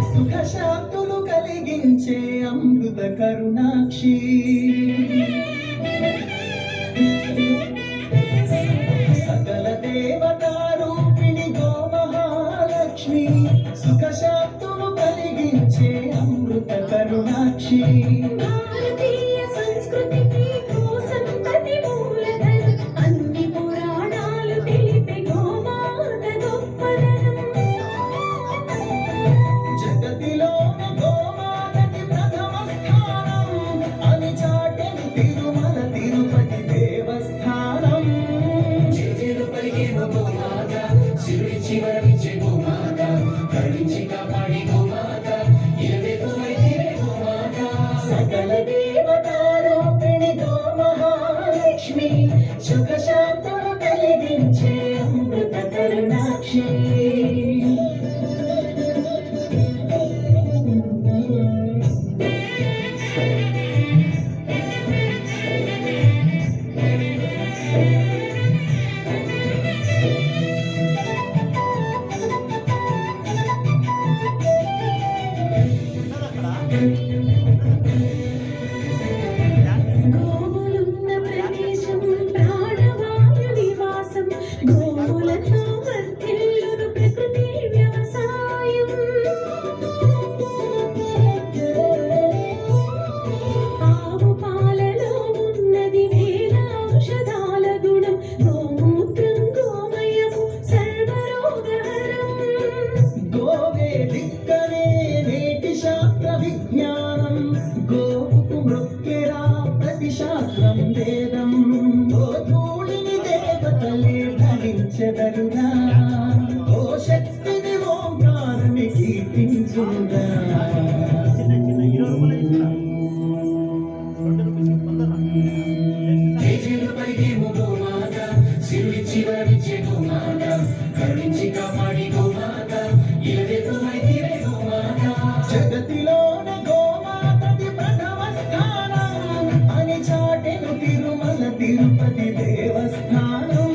సుఖశాంతులు కలిగించే అమృత కరుణాక్షి సకల దేవతారూపిణి గోమహాలక్ష్మి సుఖశాంతులు కలిగించే అమృత కరుణాక్షి భారతీయ సంస్కృతికి సంతతి మూలధనం అన్ని పురాణాలు తెలిపే గోమాత గొప్పదనం జగతిలోని గోమాతకి ప్రథమ స్థానం అని చాటెను తిరుమల తిరుపతి దేవస్థానం చేతులు పలికేమో గోమాత శివుడిచ్చి వరమిచ్చే గోమాత కరుణించి కాపాడి గోమాత ఇలవేపువైతే గోమాత సకల దేవతారూపిణి గోమహాలక్ష్మి సుఖశాంతులు కలిగించే అమృత కరుణాక్షి గోవులున్న ప్రదేశం ప్రాణవాయు నివాసం గోవులతో వర్ధిల్లును ప్రకృతి వ్యవసాయం ఆవు పాలలో ఉన్నది వేల ఔషధాల గుణం గోమూత్రం గోమయము సర్వరోగహరం గోవే దిక్కనే నేటి శాస్త్ర విజ్ఞానం గోవుకు మృక్కెరా ప్రతి శాస్త్రం వేదం గోధూళిని దేవతలే ధరించెదరుగా ఓ శక్తిని ఓంకారుని కీర్తించుగా చేతులు పలికేమో గోమాత శివుడిచ్చి వరమిచ్చే గోమాత కరుణించి కాపాడి గోమాత ఇలవేపువైతే గోమాత జగతిలోని గోమాతకి ప్రథమ స్థానం అని చాటెను తిరుమల తిరుపతి దేవస్థానం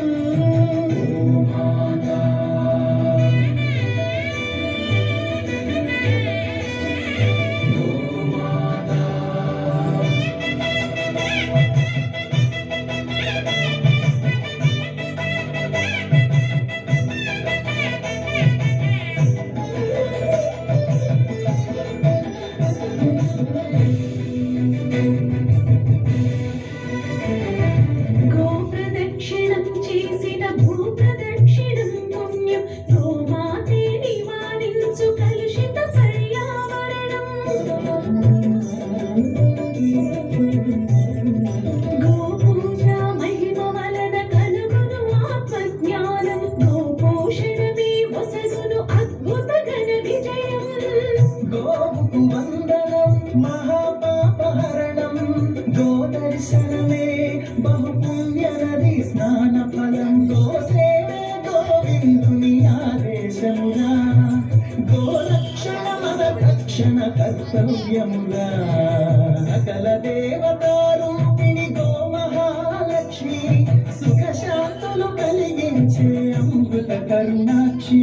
గోప్రదక్షిణం చేసిన భూప్రదక్షిణం పుణ్యం గోమాతే నివారించు కలుషిత పర్యావరణం గోపూజ మహిమ వలన కలుగును ఆత్మజ్ఞానం గోపోషణమే వసగును అద్భుత ఘన విజయం గోవుకు వందనం మహాపాపహరణం గోదర్శనమే బహుపుణ్య నది స్నాన ఫలం గోసేవే గోవిందుని ఆదేశముగా గోరక్షణ మన రక్షణ కర్తవ్యముగా సకల దేవతారూపిణి గోమహాలక్ష్మి సుఖశాంతులు కలిగించే అమృత కరుణాక్షి